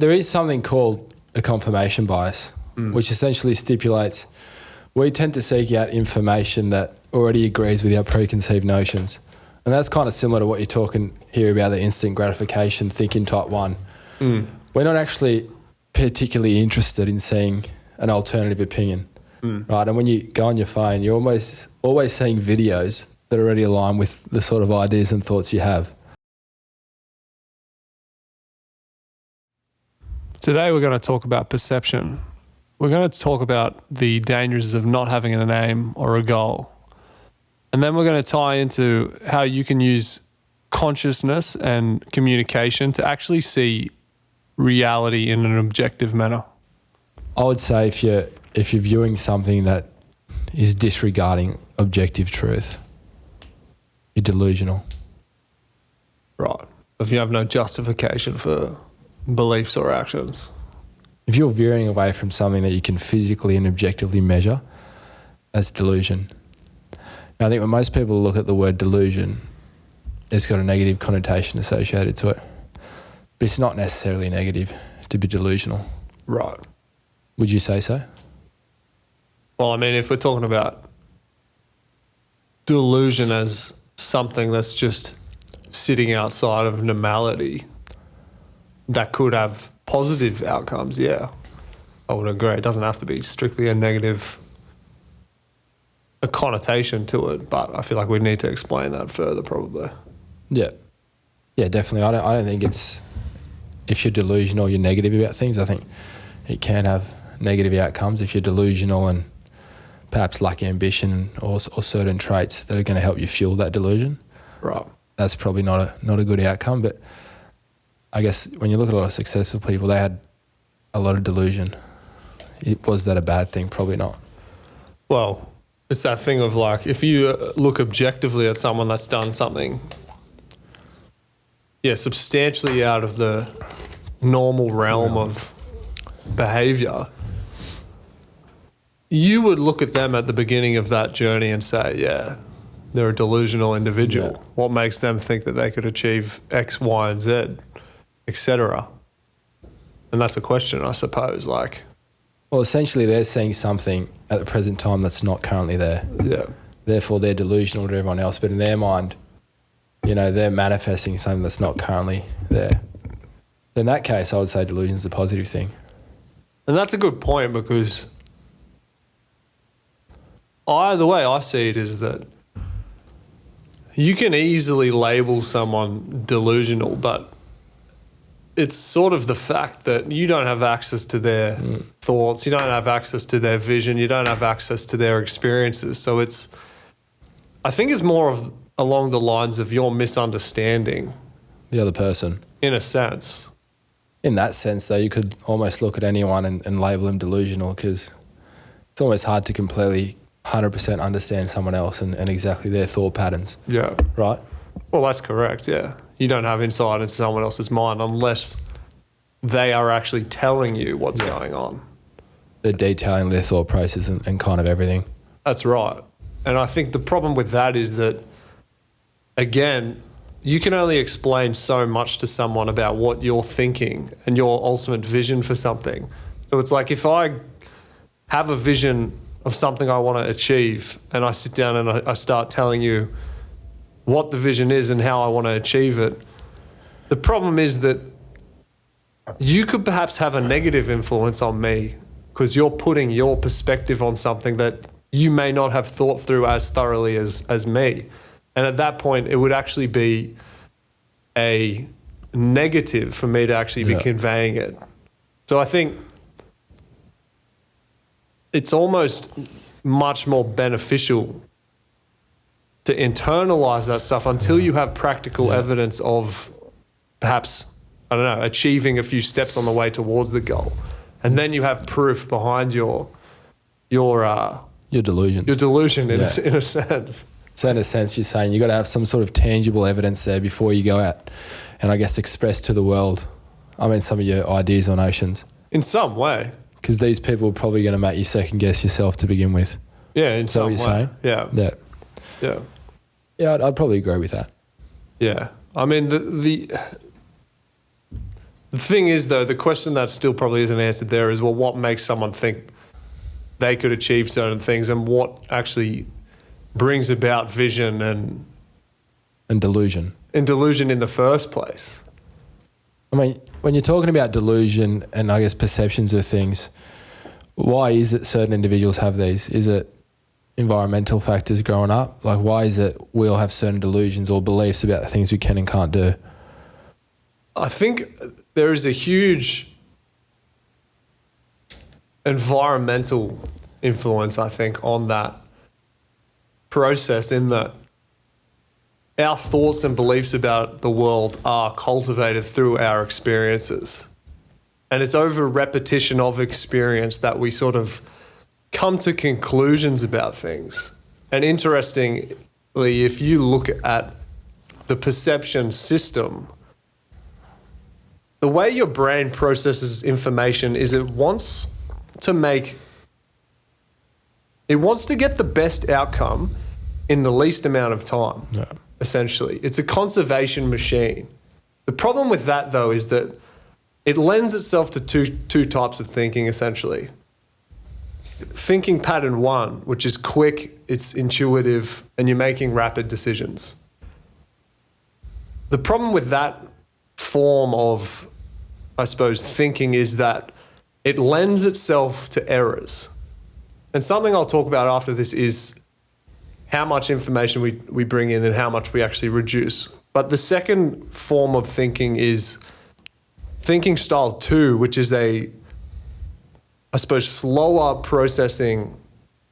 there is something called a confirmation bias, which essentially stipulates we tend to seek out information that already agrees with our preconceived notions. And that's kind of similar to what you're talking here about, the instant gratification thinking type 1. We're not actually particularly interested in seeing an alternative opinion, right? And when you go on your phone, you're almost always seeing videos that already align with the sort of ideas and thoughts you have. Today we're going to talk about perception. We're going to talk about the dangers of not having an aim or a goal. And then we're going to tie into how you can use consciousness and communication to actually see reality in an objective manner. I would say if you're viewing something that is disregarding objective truth, you're delusional. Right. If you have no justification for beliefs or actions. If you're veering away from something that you can physically and objectively measure, that's delusion. Now, I think when most people look at the word delusion, it's got a negative connotation associated to it. But it's not necessarily negative to be delusional. Right. Would you say so? Well, I mean, if we're talking about delusion as something that's just sitting outside of normality, that could have positive outcomes, yeah. I would agree. It doesn't have to be strictly a negative connotation to it, but I feel like we need to explain that further probably. Yeah. Yeah, definitely. I don't think it's, if you're delusional, you're negative about things. I think it can have negative outcomes if you're delusional and perhaps lack ambition or certain traits that are going to help you fuel that delusion. Right. That's probably not a good outcome, but I guess when you look at a lot of successful people, they had a lot of delusion. Was that a bad thing? Probably not. Well, it's that thing of like, if you look objectively at someone that's done something, substantially out of the normal realm of behavior, you would look at them at the beginning of that journey and say, yeah, they're a delusional individual. Yeah. What makes them think that they could achieve X, Y, and Z, etc.? And that's a question, I suppose. Well, essentially, they're seeing something at the present time that's not currently there. Yeah. Therefore, they're delusional to everyone else. But in their mind, they're manifesting something that's not currently there. In that case, I would say delusion is a positive thing. And that's a good point, because the way I see it is that you can easily label someone delusional, but it's sort of the fact that you don't have access to their thoughts, you don't have access to their vision, you don't have access to their experiences. So I think it's more of along the lines of your misunderstanding the other person. In a sense. In that sense, though, you could almost look at anyone and label them delusional, because it's almost hard to completely 100% understand someone else and exactly their thought patterns. Yeah. Right? Well, that's correct, yeah. You don't have insight into someone else's mind unless they are actually telling you what's going on. They're detailing their thought process and kind of everything. That's right. And I think the problem with that is that, again, you can only explain so much to someone about what you're thinking and your ultimate vision for something. So it's like, if I have a vision of something I want to achieve and I sit down and I start telling you what the vision is and how I want to achieve it, the problem is that you could perhaps have a negative influence on me because you're putting your perspective on something that you may not have thought through as thoroughly as me. And at that point, it would actually be a negative for me to actually be conveying it. So I think it's almost much more beneficial to internalize that stuff until you have practical evidence of perhaps, I don't know, achieving a few steps on the way towards the goal. And then you have proof behind your delusions. Your delusion in a sense. So in a sense, you're saying you've got to have some sort of tangible evidence there before you go out and I guess express to the world, some of your ideas or notions. In some way. Because these people are probably going to make you second guess yourself to begin with. Yeah, in some way. Is that what you're saying? Yeah. Yeah. Yeah, I'd probably agree with that. Yeah. I mean, The thing is, though, the question that still probably isn't answered there is, well, what makes someone think they could achieve certain things, and what actually brings about vision and delusion. And delusion in the first place? I mean, when you're talking about delusion and I guess perceptions of things, why is it certain individuals have these? Is it environmental factors growing up? Like, why is it we all have certain delusions or beliefs about the things we can and can't do? I think there is a huge environmental influence, I think, on that process, in that our thoughts and beliefs about the world are cultivated through our experiences. And it's over repetition of experience that we sort of come to conclusions about things. And interestingly, if you look at the perception system, the way your brain processes information is it wants to get the best outcome in the least amount of time, essentially. It's a conservation machine. The problem with that, though, is that it lends itself to two types of thinking, essentially. Thinking pattern one, which is quick, it's intuitive, and you're making rapid decisions. The problem with that form of, I suppose, thinking is that it lends itself to errors. And something I'll talk about after this is how much information we bring in and how much we actually reduce. But the second form of thinking is thinking style 2, which is a, I suppose, slower processing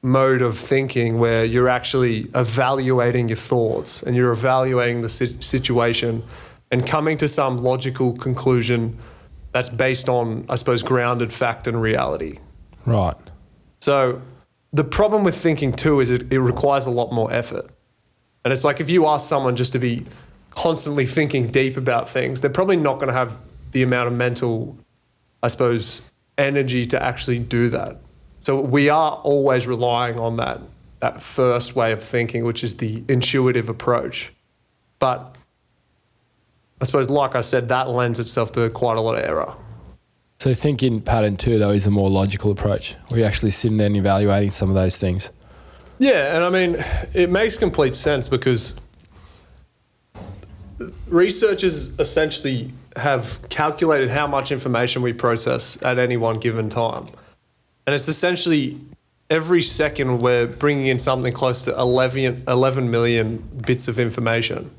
mode of thinking where you're actually evaluating your thoughts and you're evaluating the situation and coming to some logical conclusion that's based on, I suppose, grounded fact and reality. Right. So the problem with thinking 2 is it requires a lot more effort. And it's like if you ask someone just to be constantly thinking deep about things, they're probably not going to have the amount of mental, I suppose, energy to actually do that. So we are always relying on that first way of thinking, which is the intuitive approach. But I suppose, like I said, that lends itself to quite a lot of error. So thinking pattern 2, though, is a more logical approach where you're actually sitting there and evaluating some of those things. Yeah, and I mean, it makes complete sense because researchers essentially have calculated how much information we process at any one given time. And it's essentially every second we're bringing in something close to 11 million bits of information.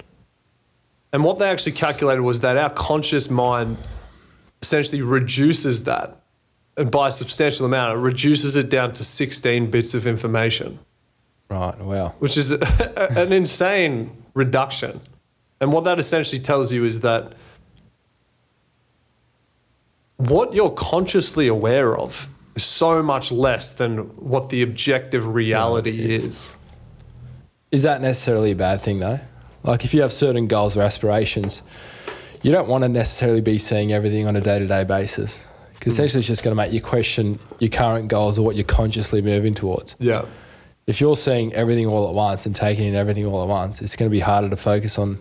And what they actually calculated was that our conscious mind essentially reduces that, and by a substantial amount, it reduces it down to 16 bits of information. Right, wow. Which is an insane reduction. And what that essentially tells you is that what you're consciously aware of is so much less than what the objective reality is. Is that necessarily a bad thing, though? Like, if you have certain goals or aspirations, you don't want to necessarily be seeing everything on a day-to-day basis, because essentially it's just going to make you question your current goals or what you're consciously moving towards. Yeah. If you're seeing everything all at once and taking in everything all at once, it's going to be harder to focus on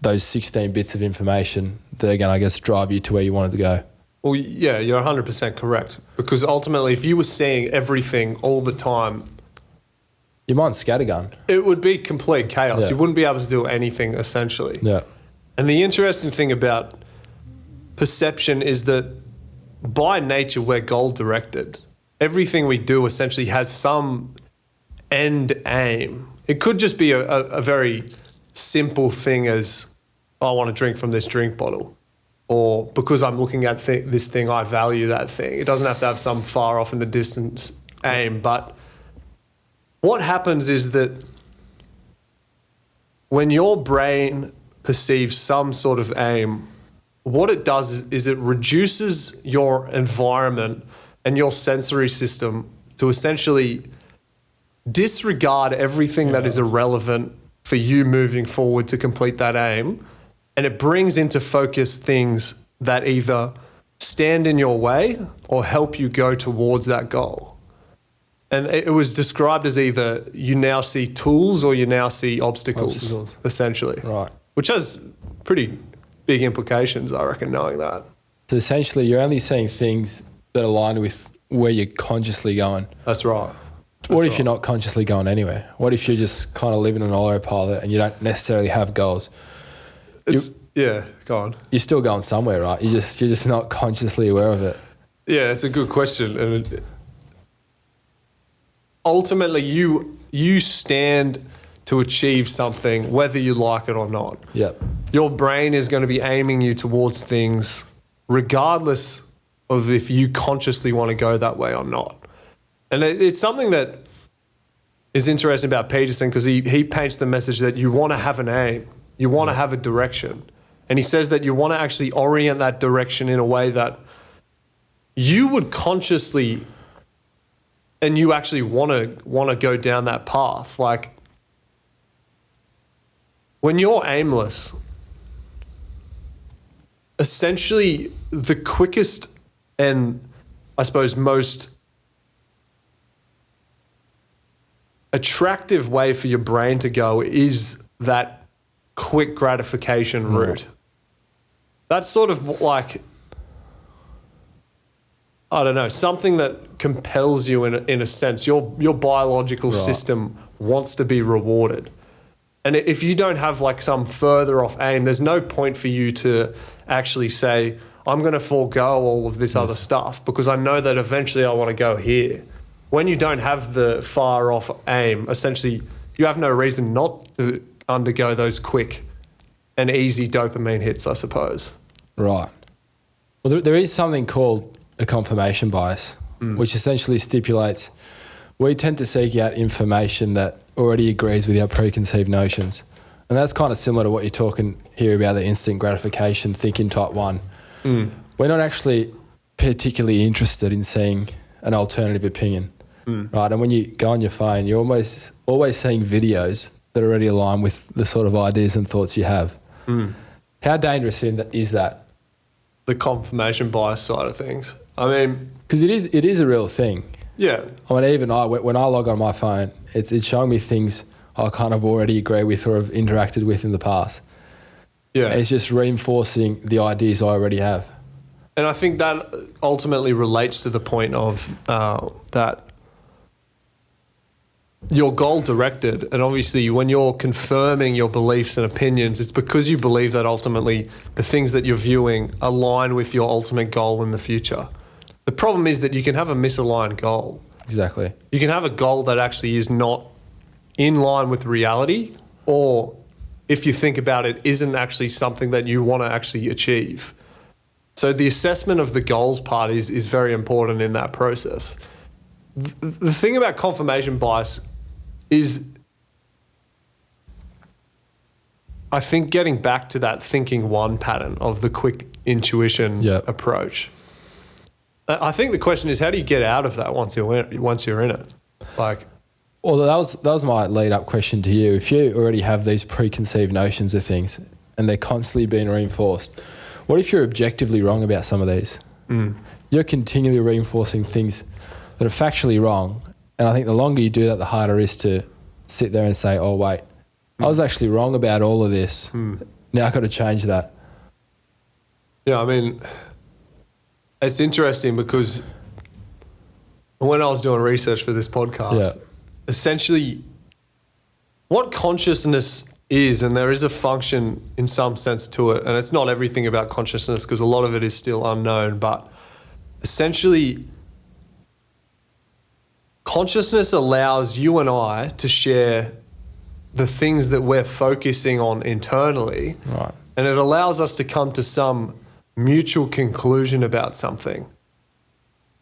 those 16 bits of information that are going to, I guess, drive you to where you wanted to go. Well, yeah, you're 100% correct. Because ultimately, if you were seeing everything all the time, your mind's scattergun. It would be complete chaos. Yeah. You wouldn't be able to do anything, essentially. Yeah. And the interesting thing about perception is that by nature, we're goal-directed. Everything we do essentially has some end aim. It could just be a very simple thing as, I want to drink from this drink bottle. Or because I'm looking at this thing, I value that thing. It doesn't have to have some far off in the distance aim. But what happens is that when your brain perceives some sort of aim, what it does is it reduces your environment and your sensory system to essentially disregard everything that is irrelevant for you moving forward to complete that aim. And it brings into focus things that either stand in your way or help you go towards that goal. And it was described as either you now see tools or you now see obstacles. Essentially. Right. Which has pretty big implications, I reckon, knowing that. So essentially, you're only seeing things that align with where you're consciously going. That's right. What if you're not consciously going anywhere? What if you're just kind of living on autopilot and you don't necessarily have goals? Yeah, go on. You're still going somewhere, right? You're just not consciously aware of it. Yeah, it's a good question. And ultimately, you stand to achieve something whether you like it or not. Yep. Your brain is going to be aiming you towards things regardless of if you consciously want to go that way or not. And it's something that is interesting about Peterson because he paints the message that you want to have an aim, you want to have a direction. And he says that you want to actually orient that direction in a way that you would consciously and you actually want to go down that path. Like when you're aimless, essentially the quickest and I suppose most attractive way for your brain to go is that quick gratification route. That's sort of like, I don't know, something that compels you in a sense. Your biological system wants to be rewarded. And if you don't have like some further off aim, there's no point for you to actually say, I'm going to forego all of this other stuff because I know that eventually I want to go here. When you don't have the far off aim, essentially you have no reason not to undergo those quick and easy dopamine hits, I suppose. Right. Well, there is something called a confirmation bias, which essentially stipulates we tend to seek out information that already agrees with our preconceived notions. And that's kind of similar to what you're talking here about the instant gratification thinking type 1. We're not actually particularly interested in seeing an alternative opinion, right? And when you go on your phone, you're almost always seeing videos that already align with the sort of ideas and thoughts you have. How dangerous is that? The confirmation bias side of things. I mean, because it is a real thing. Yeah. I mean, even when I log on my phone, it's showing me things I kind of already agree with or have interacted with in the past. Yeah. And it's just reinforcing the ideas I already have. And I think that ultimately relates to the point of that you're goal directed. And obviously when you're confirming your beliefs and opinions, it's because you believe that ultimately the things that you're viewing align with your ultimate goal in the future. The problem is that you can have a misaligned goal. Exactly. You can have a goal that actually is not in line with reality, or if you think about it, isn't actually something that you want to actually achieve. So the assessment of the goals part is very important in that process. The thing about confirmation bias is, I think, getting back to that thinking one pattern of the quick intuition approach. I think the question is, how do you get out of that once you're in it? Like, well, that was my lead up question to you. If you already have these preconceived notions of things and they're constantly being reinforced, what if you're objectively wrong about some of these? You're continually reinforcing things that are factually wrong. And I think the longer you do that, the harder it is to sit there and say, oh, wait, I was actually wrong about all of this. Now I've got to change that. Yeah, I mean, it's interesting because when I was doing research for this podcast, essentially what consciousness is, and there is a function in some sense to it, and it's not everything about consciousness because a lot of it is still unknown, but essentially consciousness allows you and I to share the things that we're focusing on internally, right, and it allows us to come to some mutual conclusion about something.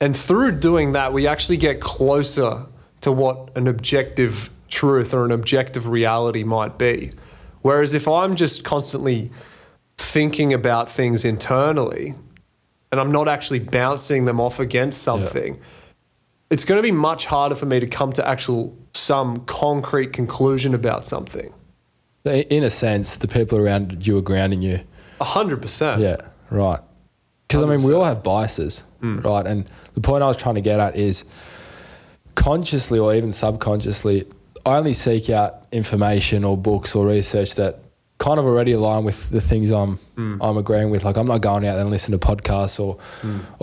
And through doing that, we actually get closer to what an objective truth or an objective reality might be. Whereas if I'm just constantly thinking about things internally and I'm not actually bouncing them off against something, it's going to be much harder for me to come to some concrete conclusion about something. In a sense, the people around you are grounding you. 100%. Yeah, right. Because, I mean, we all have biases, right? And the point I was trying to get at is consciously or even subconsciously, I only seek out information or books or research that kind of already align with the things I'm agreeing with. Like I'm not going out there and listening to podcasts or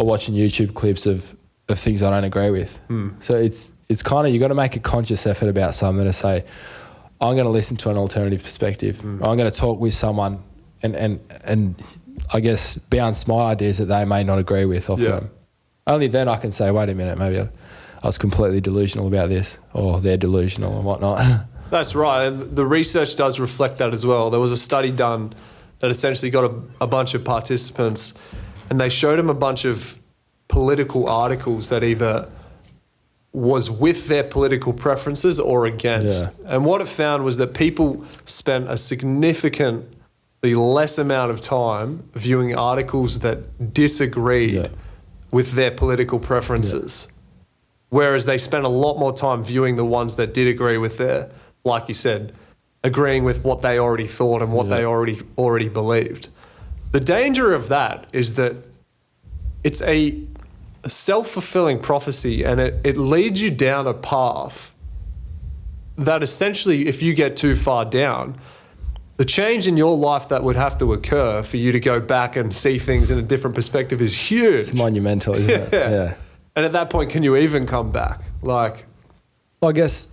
watching YouTube clips of things I don't agree with. So it's kind of, you got to make a conscious effort about something to say, I'm going to listen to an alternative perspective. I'm going to talk with someone and I guess bounce my ideas that they may not agree with off them. Only then I can say, wait a minute, maybe I was completely delusional about this, or they're delusional and whatnot. That's right. And the research does reflect that as well. There was a study done that essentially got a bunch of participants, and they showed them a bunch of political articles that either was with their political preferences or against. Yeah. And what it found was that people spent a significantly less amount of time viewing articles that disagreed with their political preferences. Whereas they spent a lot more time viewing the ones that did agree with their, like you said, agreeing with what they already thought and what they already believed. The danger of that is that it's a self-fulfilling prophecy, and it leads you down a path that essentially, if you get too far down, the change in your life that would have to occur for you to go back and see things in a different perspective is huge. It's monumental, isn't it? Yeah. And at that point, can you even come back? Like, well, I guess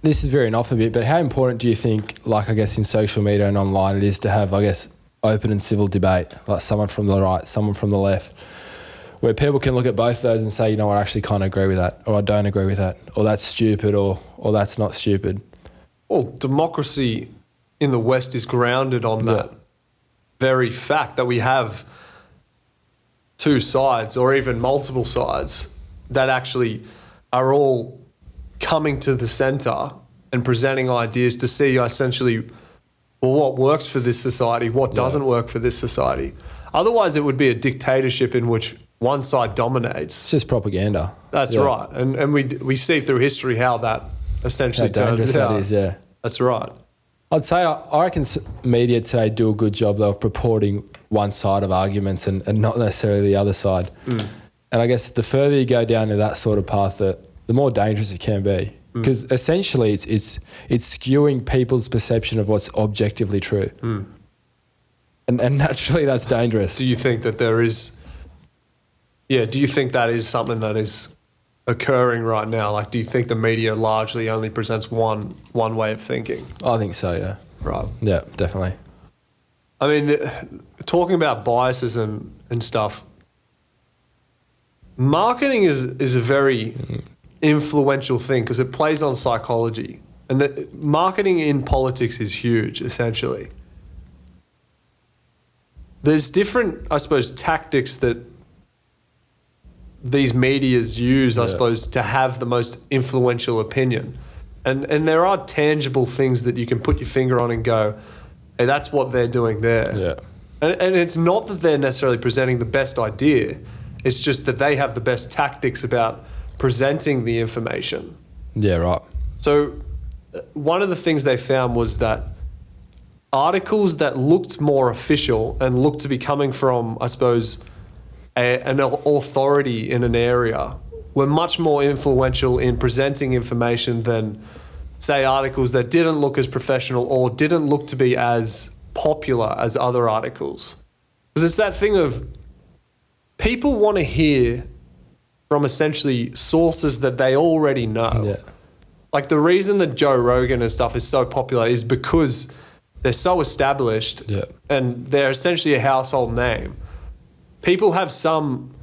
this is veering off a bit, but how important do you think, like I guess in social media and online, it is to have, I guess, open and civil debate, like someone from the right, someone from the left, where people can look at both those and say, you know what, I actually kind of agree with that, or I don't agree with that, or that's stupid, or that's not stupid. Well, democracy in the West is grounded on that very fact that we have two sides or even multiple sides that actually are all coming to the center and presenting ideas to see essentially, well, what works for this society, what doesn't work for this society. Otherwise, it would be a dictatorship in which one side dominates. It's just propaganda. That's right. And we see through history how that essentially turns out. That is, yeah. That's right. I'd say I reckon media today do a good job though of purporting one side of arguments and not necessarily the other side. And I guess the further you go down to that sort of path, the more dangerous it can be. Because essentially it's skewing people's perception of what's objectively true. And naturally that's dangerous. Do you think that there is... Yeah, do you think that is something that is occurring right now? Like, do you think the media largely only presents one way of thinking? I think so, yeah. Right. Yeah, definitely. I mean, talking about biases and stuff, marketing is a very influential thing because it plays on psychology. And that marketing in politics is huge, essentially. There's different, I suppose, tactics that these medias use, I suppose, to have the most influential opinion. And there are tangible things that you can put your finger on and go, hey, that's what they're doing there. Yeah. And it's not that they're necessarily presenting the best idea. It's just that they have the best tactics about presenting the information. Yeah, right. So one of the things they found was that articles that looked more official and looked to be coming from, I suppose, an authority in an area were much more influential in presenting information than, say, articles that didn't look as professional or didn't look to be as popular as other articles. Because it's that thing of people want to hear from essentially sources that they already know. Yeah. Like the reason that Joe Rogan and stuff is so popular is because they're so established and they're essentially a household name. People have some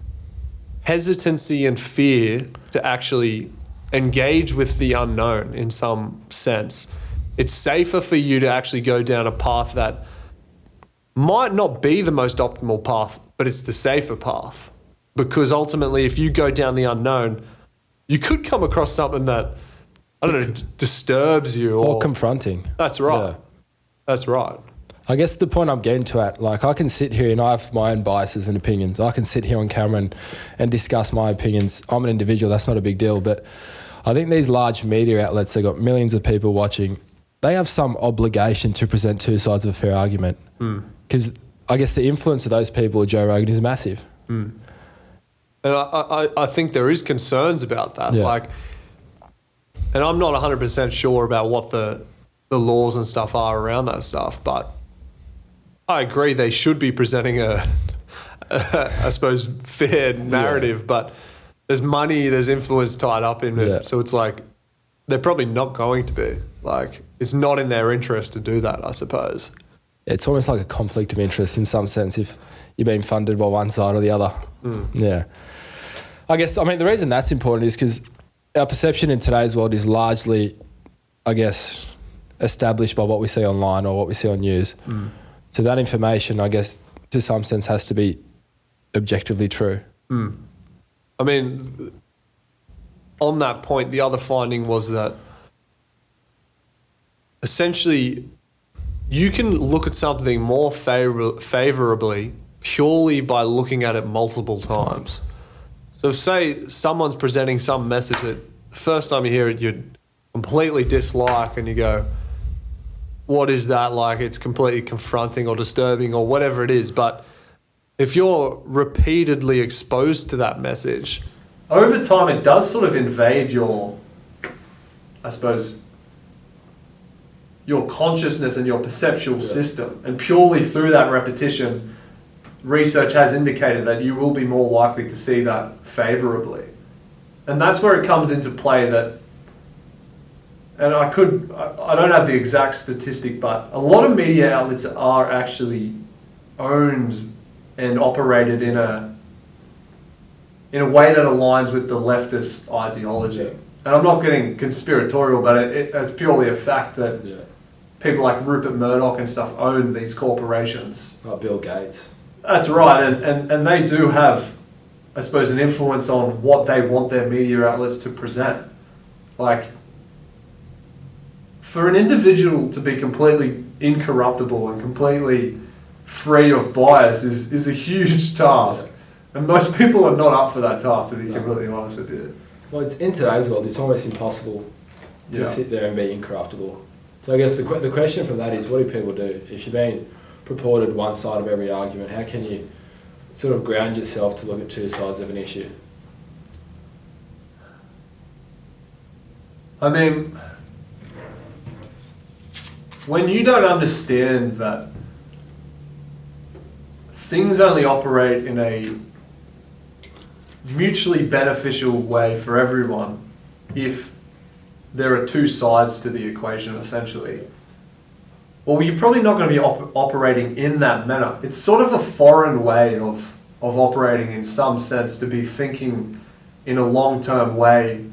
hesitancy and fear to actually engage with the unknown in some sense. It's safer for you to actually go down a path that might not be the most optimal path, but it's the safer path. Because ultimately, if you go down the unknown, you could come across something that, I don't know, disturbs you. Or confronting. That's right. Yeah. That's right. I guess the point I'm getting to like I can sit here and I have my own biases and opinions. I can sit here on camera and discuss my opinions. I'm an individual, that's not a big deal. But I think these large media outlets, they've got millions of people watching, they have some obligation to present two sides of a fair argument. Because I guess the influence of those people, Joe Rogan, is massive. And I think there is concerns about that. Yeah. Like, and I'm not 100% sure about what the the laws and stuff are around that stuff. But I agree they should be presenting I suppose, fair narrative, but there's money, there's influence tied up in it. Yeah. So it's like, they're probably not going to be. Like, it's not in their interest to do that, I suppose. It's almost like a conflict of interest in some sense if you're being funded by one side or the other. Yeah. I guess, I mean, the reason that's important is because our perception in today's world is largely, I guess, established by what we see online or what we see on news. So that information, I guess, to some sense has to be objectively true. I mean, on that point, the other finding was that essentially you can look at something more favorably purely by looking at it multiple times. So say someone's presenting some message that the first time you hear it, you'd completely dislike and you go, what is that? Like, it's completely confronting or disturbing or whatever it is. But if you're repeatedly exposed to that message, over time it does sort of invade your, I suppose, your consciousness and your perceptual system. And purely through that repetition, research has indicated that you will be more likely to see that favorably. And that's where it comes into play that, and I don't have the exact statistic, but a lot of media outlets are actually owned and operated in a way that aligns with the leftist ideology. And I'm not getting conspiratorial, but it's purely a fact that people like Rupert Murdoch and stuff own these corporations. Like Bill Gates. That's right, and they do have, I suppose, an influence on what they want their media outlets to present. Like, for an individual to be completely incorruptible and completely free of bias is a huge task. And most people are not up for that task, to be completely honest with you. Well, it's in today's world, it's almost impossible to sit there and be incorruptible. So I guess the question from that is, what do people do? If you're being purported one side of every argument, how can you sort of ground yourself to look at two sides of an issue? I mean, when you don't understand that things only operate in a mutually beneficial way for everyone if there are two sides to the equation, essentially, well, you're probably not going to be operating in that manner. It's sort of a foreign way of operating in some sense, to be thinking in a long-term way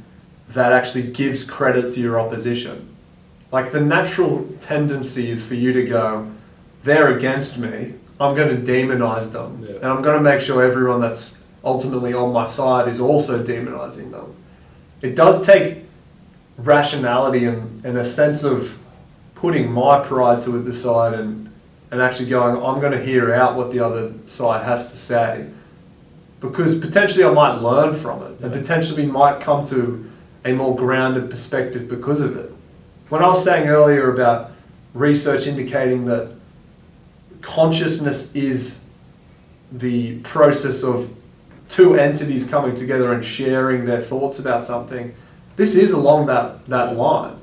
that actually gives credit to your opposition. Like, the natural tendency is for you to go, they're against me, I'm going to demonize them. And I'm going to make sure everyone that's ultimately on my side is also demonizing them. It does take rationality and a sense of putting my pride to the side and actually going, I'm going to hear out what the other side has to say, because potentially I might learn from it and potentially might come to a more grounded perspective because of it. When I was saying earlier about research indicating that consciousness is the process of two entities coming together and sharing their thoughts about something, this is along that line.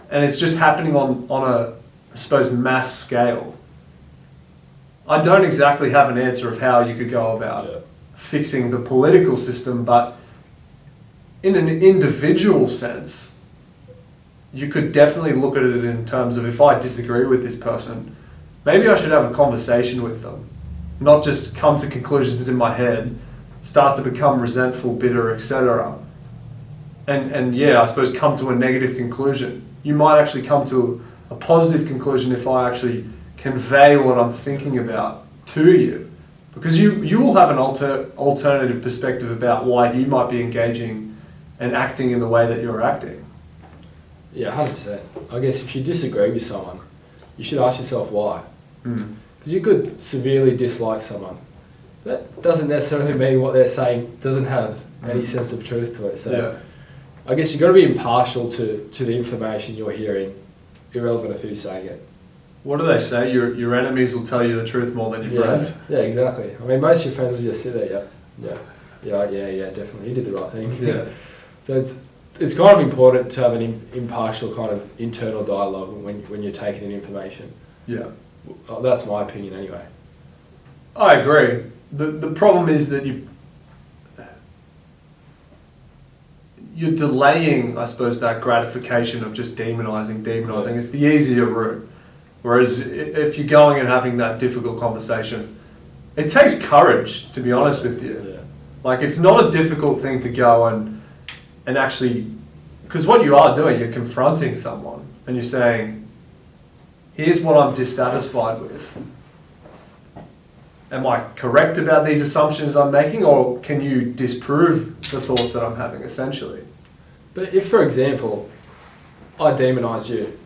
And it's just happening on a, I suppose, mass scale. I don't exactly have an answer of how you could go about fixing the political system, but in an individual sense, you could definitely look at it in terms of, if I disagree with this person, maybe I should have a conversation with them, not just come to conclusions in my head, start to become resentful, bitter, etc. And I suppose come to a negative conclusion. You might actually come to a positive conclusion if I actually convey what I'm thinking about to you, because you will have an alternative perspective about why you might be engaging and acting in the way that you're acting. Yeah, 100%. I guess if you disagree with someone, you should ask yourself why. Because you could severely dislike someone. That doesn't necessarily mean what they're saying doesn't have any sense of truth to it. So I guess you've got to be impartial to the information you're hearing, irrelevant of who's saying it. What do they say? Your enemies will tell you the truth more than your friends? Yeah, exactly. I mean, most of your friends will just sit there, definitely, you did the right thing. Yeah. So it's it's kind of important to have an impartial kind of internal dialogue when you're taking in information. Yeah. That's my opinion anyway. I agree. The problem is that you're delaying, I suppose, that gratification of just demonizing. Yeah. It's the easier route. Whereas if you're going and having that difficult conversation, it takes courage, to be honest with you. Yeah. Like, it's not a difficult thing to go and actually, because what you are doing, you're confronting someone and you're saying, here's what I'm dissatisfied with. Am I correct about these assumptions I'm making, or can you disprove the thoughts that I'm having, essentially? But if, for example, I demonise you,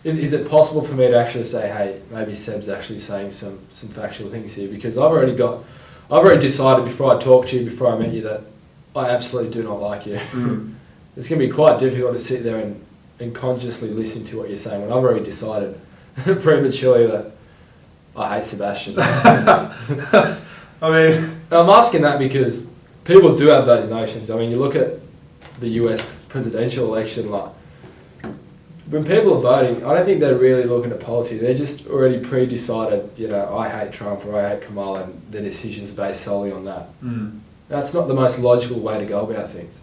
is it possible for me to actually say, hey, maybe Seb's actually saying some factual things here? Because I've already decided before I talked to you, before I met you, that I absolutely do not like you. It's going to be quite difficult to sit there and consciously listen to what you're saying when I've already decided prematurely that I hate Sebastian. I mean, I'm asking that because people do have those notions. I mean, you look at the US presidential election, like, when people are voting, I don't think they're really looking at policy. They're just already pre-decided, I hate Trump or I hate Kamala, and their decisions are based solely on that. That's not the most logical way to go about things.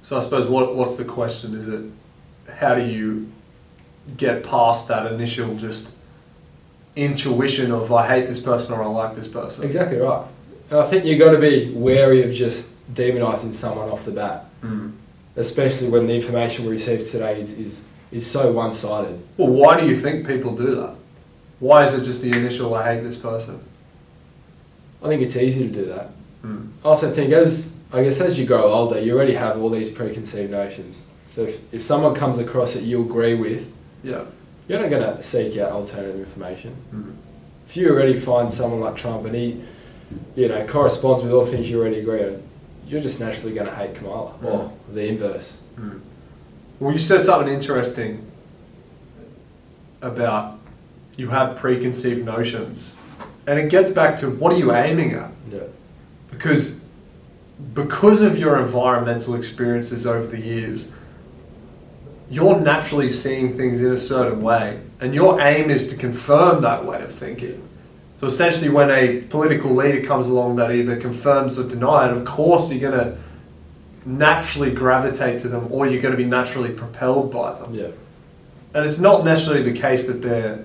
so I suppose what's the question? Is it, how do you get past that initial just intuition of I hate this person or I like this person? Exactly right. And I think you've got to be wary of just demonising someone off the bat. Especially when the information we receive today is so one-sided. Well, why do you think people do that? Why is it just the initial I hate this person? I think it's easy to do that. I also think as you grow older, you already have all these preconceived notions. So if someone comes across that you agree with, Yeah. you're not going to seek out alternative information. If you already find someone like Trump and he, corresponds with all things you already agree on, you're just naturally going to hate Kamala, or the inverse. Well, you said something interesting about you have preconceived notions, and it gets back to what are you aiming at? Yeah. Because of your environmental experiences over the years, you're naturally seeing things in a certain way, and your aim is to confirm that way of thinking. So essentially, when a political leader comes along that either confirms or denies it, of course you're going to naturally gravitate to them, or you're going to be naturally propelled by them. Yeah. And it's not necessarily the case that they're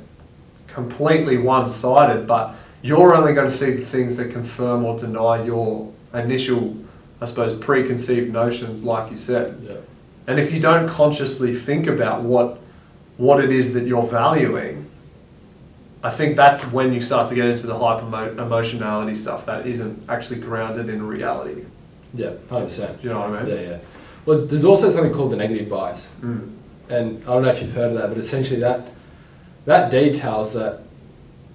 completely one-sided, but you're only going to see the things that confirm or deny your initial, I suppose, preconceived notions, like you said. Yeah. And if you don't consciously think about what it is that you're valuing, I think that's when you start to get into the hyper-emotionality stuff that isn't actually grounded in reality. Yeah, 100%. Do you know what I mean? Yeah. Well, there's also something called the negative bias. And I don't know if you've heard of that, but essentially that details that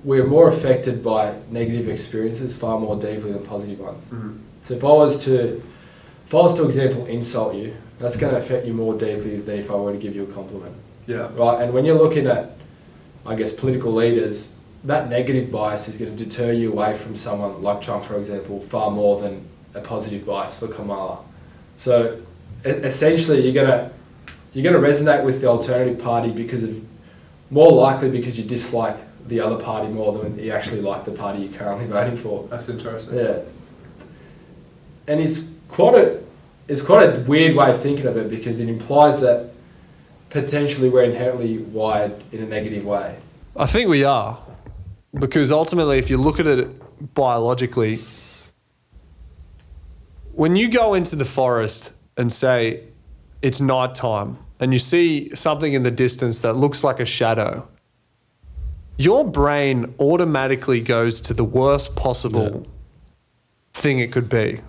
we're more affected by negative experiences far more deeply than positive ones. So if I was to, example, insult you, that's going to affect you more deeply than if I were to give you a compliment. Yeah. Right? And when you're looking at, I guess, political leaders, that negative bias is going to deter you away from someone like Trump, for example, far more than a positive bias for Kamala. So essentially, you're going to resonate with the alternative party more likely because you dislike the other party more than you actually like the party you're currently voting for. That's interesting. Yeah. And it's quite a weird way of thinking of it, because it implies that potentially we're inherently wired in a negative way. I think we are, because ultimately, if you look at it biologically, when you go into the forest and say it's nighttime and you see something in the distance that looks like a shadow, your brain automatically goes to the worst possible thing it could be.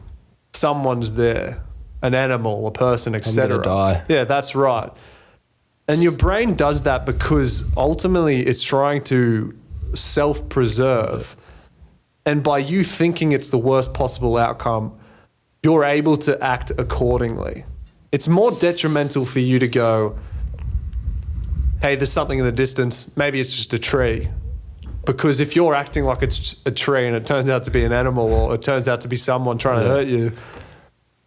Someone's there, an animal, a person, etc. I'm gonna die. Yeah, that's right. And your brain does that because ultimately it's trying to self-preserve. And by you thinking it's the worst possible outcome, you're able to act accordingly. It's more detrimental for you to go, hey, there's something in the distance, maybe it's just a tree. Because if you're acting like it's a tree and it turns out to be an animal, or it turns out to be someone trying to hurt you,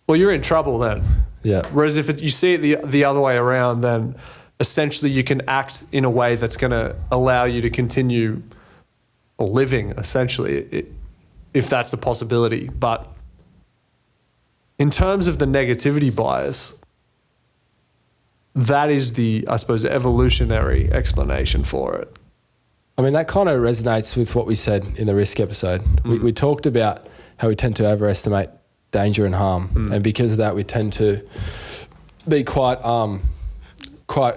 well, you're in trouble then. Yeah. Whereas if you see it the other way around, then essentially you can act in a way that's going to allow you to continue living, essentially, if that's a possibility. But in terms of the negativity bias, that is the, I suppose, evolutionary explanation for it. I mean, that kind of resonates with what we said in the risk episode. We talked about how we tend to overestimate danger and harm. And because of that, we tend to be quite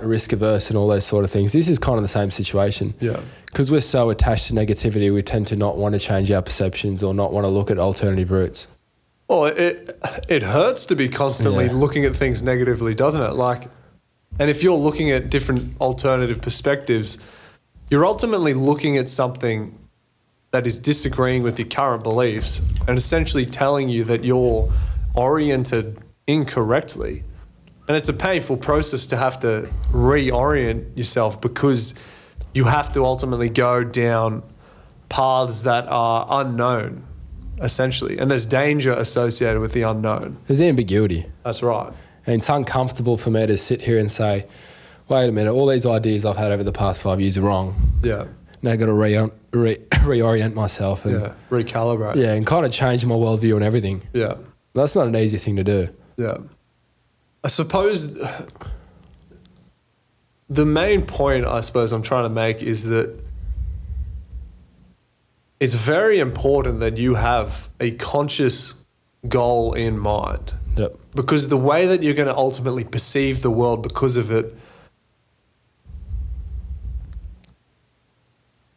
risk averse and all those sort of things. This is kind of the same situation. Yeah. Because we're so attached to negativity, we tend to not want to change our perceptions or not want to look at alternative routes. Well, it hurts to be constantly looking at things negatively, doesn't it? And if you're looking at different alternative perspectives, you're ultimately looking at something that is disagreeing with your current beliefs and essentially telling you that you're oriented incorrectly. And it's a painful process to have to reorient yourself because you have to ultimately go down paths that are unknown, essentially. And there's danger associated with the unknown. There's ambiguity. That's right. And it's uncomfortable for me to sit here and say, wait a minute, all these ideas I've had over the past 5 years are wrong. Yeah. Now I've got to reorient myself and recalibrate. Yeah, and kind of change my worldview and everything. Yeah. That's not an easy thing to do. Yeah. I suppose the main point I'm trying to make is that it's very important that you have a conscious goal in mind. Yep. Because the way that you're going to ultimately perceive the world because of it,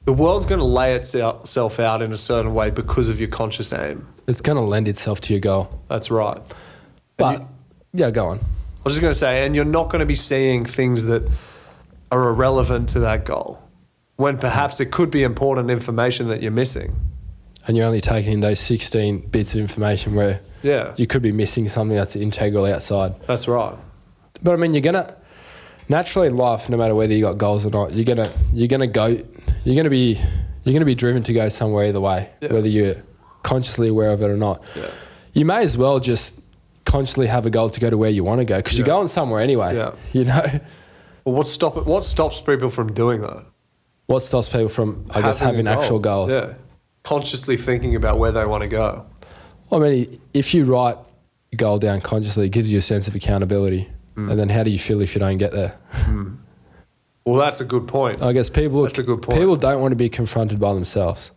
the world's going to lay itself out in a certain way because of your conscious aim. It's going to lend itself to your goal. That's right. But, go on. I was just going to say, and you're not going to be seeing things that are irrelevant to that goal, when perhaps it could be important information that you're missing. And you're only taking in those 16 bits of information where you could be missing something that's integral outside. That's right. But I mean, you're going to, naturally in life, no matter whether you got goals or not, you're going to be driven to go somewhere either way, whether you're consciously aware of it or not. Yeah. You may as well just consciously have a goal to go to where you want to go because you're going somewhere anyway. Yeah. You know. Well, what stops people from doing that? What stops people from, I guess, having actual goals? Yeah. Consciously thinking about where they want to go. Well, I mean, if you write a goal down consciously, it gives you a sense of accountability. And then how do you feel if you don't get there? Well, that's a good point. I guess people don't want to be confronted by themselves.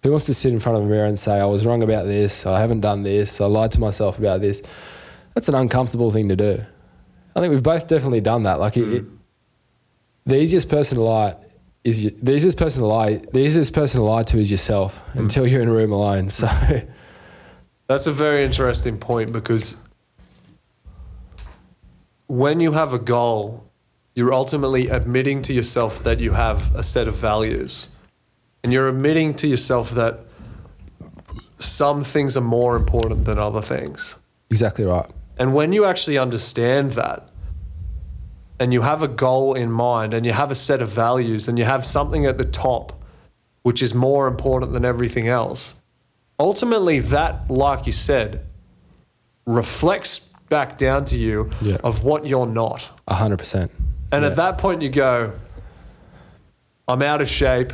Who wants to sit in front of a mirror and say, I was wrong about this, I haven't done this, I lied to myself about this? That's an uncomfortable thing to do. I think we've both definitely done that. Like the easiest person to lie to is yourself until you're in a room alone. So that's a very interesting point because when you have a goal, you're ultimately admitting to yourself that you have a set of values. And you're admitting to yourself that some things are more important than other things. Exactly right. And when you actually understand that, and you have a goal in mind, and you have a set of values, and you have something at the top which is more important than everything else, ultimately that, like you said, reflects back down to you of what you're not. 100%. And at that point you go, I'm out of shape,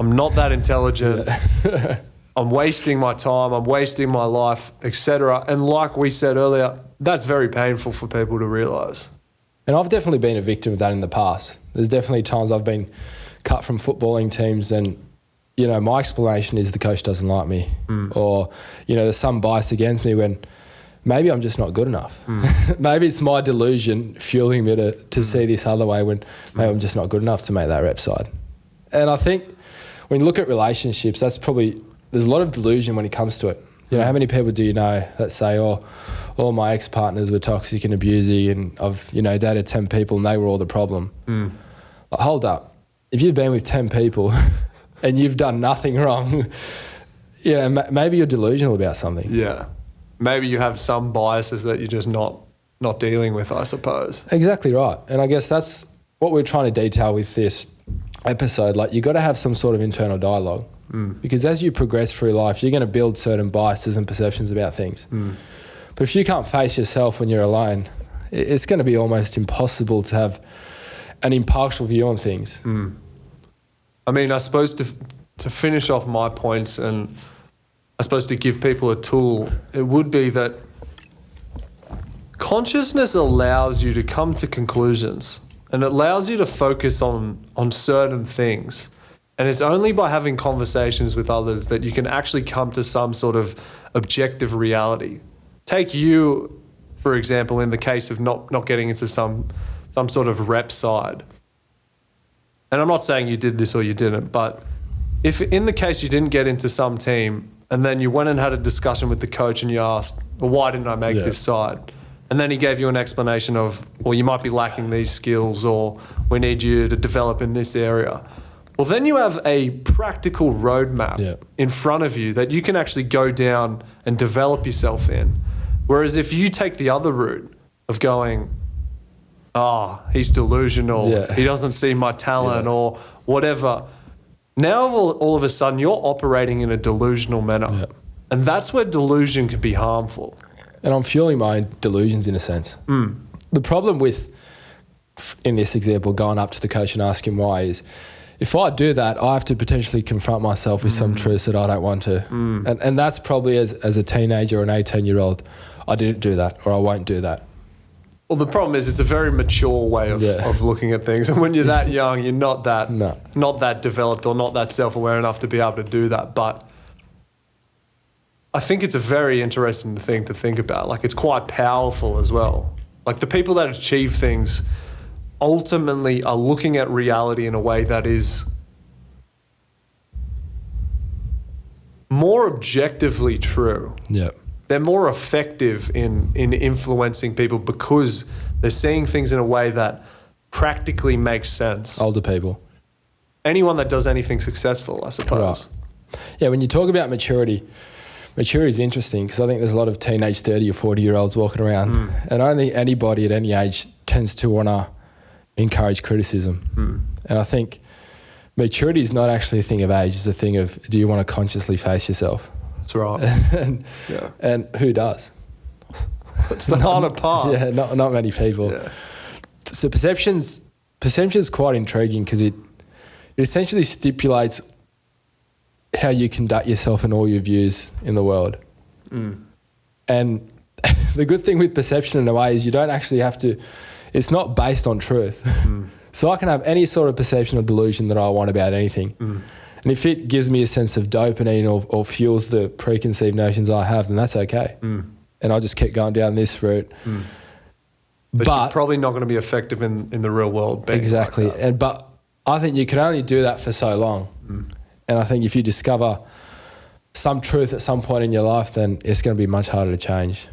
I'm not that intelligent, I'm wasting my time, I'm wasting my life, etc. And like we said earlier, that's very painful for people to realise. And I've definitely been a victim of that in the past. There's definitely times I've been cut from footballing teams and, you know, my explanation is the coach doesn't like me or, you know, there's some bias against me when maybe I'm just not good enough. Maybe it's my delusion fueling me to see this other way when maybe I'm just not good enough to make that rep side. And I think when you look at relationships, there's a lot of delusion when it comes to it. You know, how many people do you know that say, oh, all my ex-partners were toxic and abusing and I've, you know, dated 10 people and they were all the problem. Like, hold up. If you've been with 10 people and you've done nothing wrong, you know, maybe you're delusional about something. Yeah. Maybe you have some biases that you're just not dealing with, I suppose. Exactly right. And I guess that's what we're trying to detail with this episode. Like, you got to have some sort of internal dialogue because as you progress through life, you're going to build certain biases and perceptions about things. But if you can't face yourself when you're alone, it's going to be almost impossible to have an impartial view on things. I mean, I suppose to finish off my points, and I suppose to give people a tool, it would be that consciousness allows you to come to conclusions, and it allows you to focus on certain things. And it's only by having conversations with others that you can actually come to some sort of objective reality. Take you, for example, in the case of not getting into some sort of rep side. And I'm not saying you did this or you didn't, but if in the case you didn't get into some team and then you went and had a discussion with the coach and you asked, well, why didn't I make this side? And then he gave you an explanation of, well, you might be lacking these skills, or we need you to develop in this area. Well, then you have a practical roadmap in front of you that you can actually go down and develop yourself in. Whereas if you take the other route of going, he's delusional, he doesn't see my talent or whatever, now all of a sudden you're operating in a delusional manner. And that's where delusion can be harmful. And I'm fueling my own delusions in a sense. The problem with, in this example, going up to the coach and asking why is, if I do that, I have to potentially confront myself with some truths that I don't want to. And that's probably as a teenager or an 18-year-old, I didn't do that, or I won't do that. Well, the problem is it's a very mature way of looking at things. And when you're that young, you're not that developed or not that self-aware enough to be able to do that. But I think it's a very interesting thing to think about. Like, it's quite powerful as well. Like, the people that achieve things ultimately are looking at reality in a way that is more objectively true. They're more effective in influencing people because they're seeing things in a way that practically makes sense. Older people. Anyone that does anything successful, I suppose. Right. Yeah, when you talk about maturity is interesting because I think there's a lot of teenage 30 or 40-year-olds walking around and I don't think anybody at any age tends to want to encourage criticism. And I think maturity is not actually a thing of age, it's a thing of, do you want to consciously face yourself? That's right. and who does? It's the harder part. Yeah, not many people. Yeah. So perception's quite intriguing because it essentially stipulates how you conduct yourself and all your views in the world. And the good thing with perception in a way is you don't actually have to, it's not based on truth. So I can have any sort of perception or delusion that I want about anything. And if it gives me a sense of dopamine or fuels the preconceived notions I have, then that's okay. And I'll just keep going down this route. But you're probably not going to be effective in the real world. Exactly. Like But I think you can only do that for so long. And I think if you discover some truth at some point in your life, then it's going to be much harder to change.